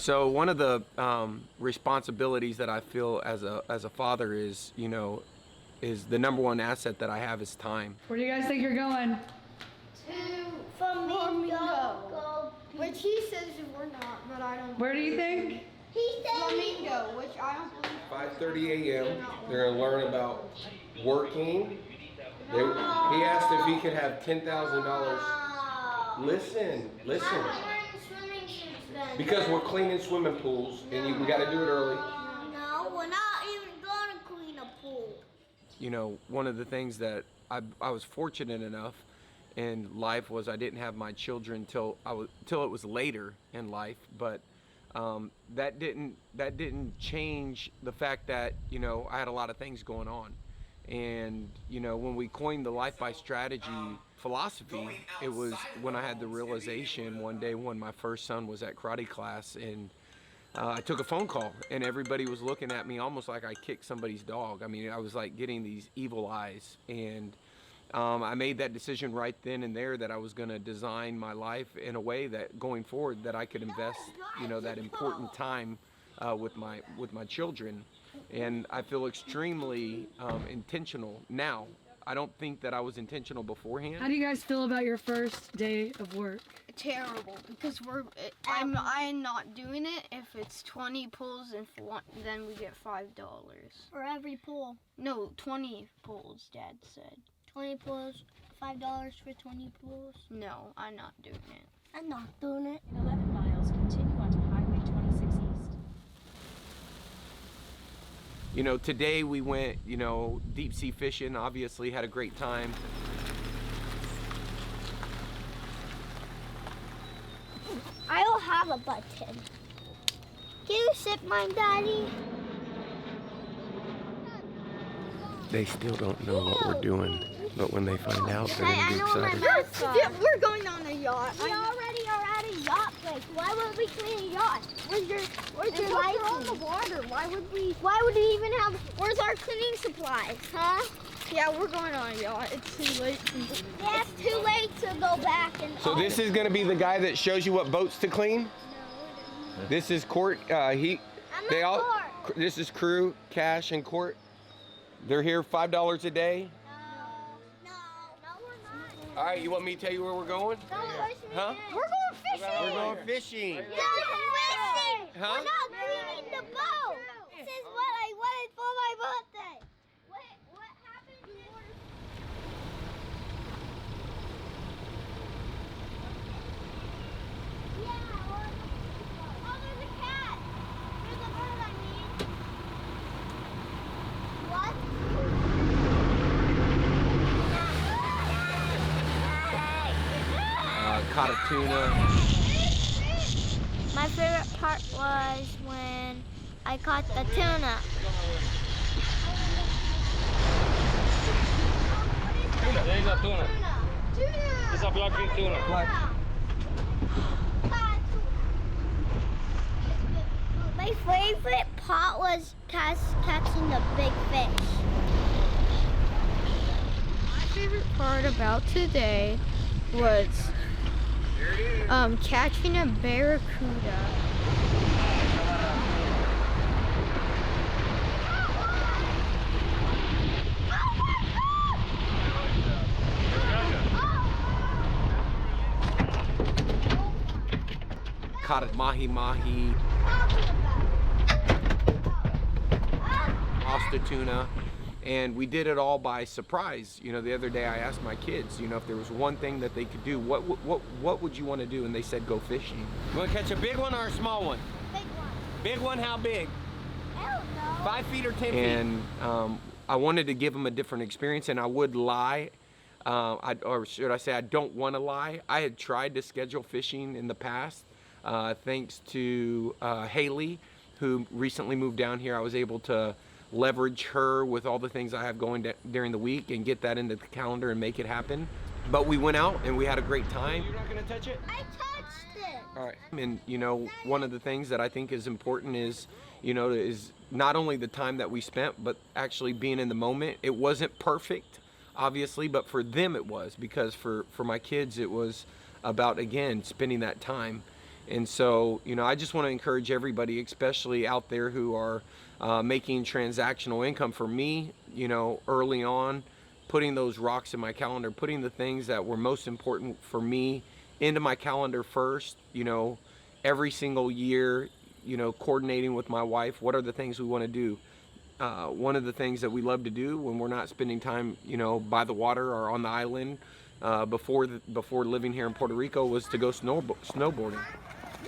So one of the responsibilities that I feel as a father is, is the number one asset that I have is time. Where do you guys think you're going? To Flamingo. Which he says we're not, but I don't. Where do you think? He said Flamingo, which I don't believe. 5:30 a.m. They're gonna learn about working. He asked if he could have $10,000. Listen. Because we're cleaning swimming pools, and we got to do it early. No, we're not even going to clean a pool. One of the things that I was fortunate enough in life was I didn't have my children till it was later in life, but that didn't change the fact that I had a lot of things going on. And when we coined the Life by Strategy philosophy, it was when I had the realization one day when my first son was at karate class, and I took a phone call, and everybody was looking at me almost like I kicked somebody's dog. I mean, I was like getting these evil eyes, and I made that decision right then and there that I was going to design my life in a way that going forward that I could invest that important time with my children. And I feel extremely intentional now. I don't think that I was intentional beforehand. How do you guys feel about your first day of work? Terrible, because I'm not doing it. If it's 20 pulls and then we get $5 for every pull. No, 20 pulls. Dad said 20 pulls, $5 for 20 pulls. No, I'm not doing it. I'm not doing it. 11 miles, continue onto Highway 26 East. Today we went, deep sea fishing, obviously had a great time. I don't have a button. Can you sip mine, Daddy? They still don't know what we're doing, but when they find out, they're going to be excited. We're going on a yacht. We already are at a yacht place. Why would we clean a yacht? Where's your license? On the water. Why would we even have? Where's our cleaning supplies, huh? Yeah, we're going on a yacht. It's too late. Yeah, it's too late to go back and. So this is going to be the guy that shows you what boats to clean? No. This is Court. Court. This is crew, Cash, and Court. They're here $5 a day. No, we're not. All right, you want me to tell you where we're going? Huh? We're going fishing. We're going fishing. No, fishing. Huh? We're not cleaning the boat. This is what I wanted for my birthday. What happened? Oh, there's a cat. There's a bird, I mean. What? Caught a tuna. My favorite part was when I caught the tuna. There is a tuna. It's a black tuna. My favorite part was catching the big fish. My favorite part about today was catching a barracuda. Caught a mahi-mahi, lost a tuna, and we did it all by surprise. The other day I asked my kids, if there was one thing that they could do, what would you want to do? And they said go fishing. You want to catch a big one or a small one? Big one. Big one, how big? I don't know. 5 feet or 10 feet? And I wanted to give them a different experience, and I would lie. Or should I say I don't want to lie. I had tried to schedule fishing in the past. Thanks to Haley, who recently moved down here. I was able to leverage her with all the things I have going during the week and get that into the calendar and make it happen. But we went out and we had a great time. You're not gonna touch it? I touched it. All right. And one of the things that I think is important is, is not only the time that we spent, but actually being in the moment. It wasn't perfect, obviously, but for them it was, because for my kids it was about, again, spending that time. And so, you know, I just want to encourage everybody, especially out there who are making transactional income. For me, you know, early on, putting those rocks in my calendar, putting the things that were most important for me into my calendar first, you know, every single year, you know, coordinating with my wife, what are the things we want to do? One of the things that we love to do when we're not spending time, you know, by the water or on the island before living here in Puerto Rico was to go snowboarding.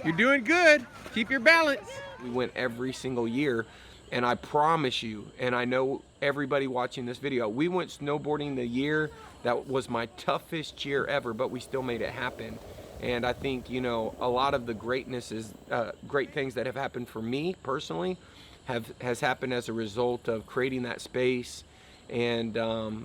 You're doing good. Keep your balance. We went every single year, and I promise you, and I know everybody watching this video, we went snowboarding the year that was my toughest year ever, but we still made it happen. And I think, you know, a lot of the great things that have happened for me personally has happened as a result of creating that space and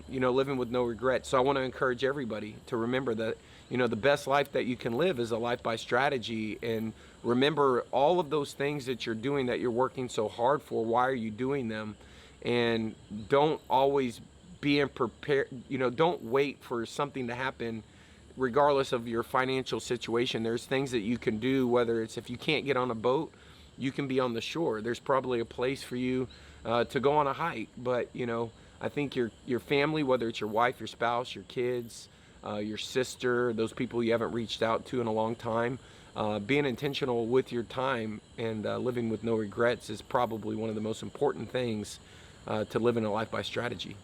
you know, living with no regrets. So I want to encourage everybody to remember that, you know, the best life that you can live is a life by strategy. And remember all of those things that you're doing, that you're working so hard for. Why are you doing them? And don't always be prepared, you know, don't wait for something to happen regardless of your financial situation. There's things that you can do, whether it's if you can't get on a boat, you can be on the shore. There's probably a place for you to go on a hike. But, you know, I think your family, whether it's your wife, your spouse, your kids, your sister, those people you haven't reached out to in a long time, being intentional with your time and living with no regrets is probably one of the most important things to living a life by strategy.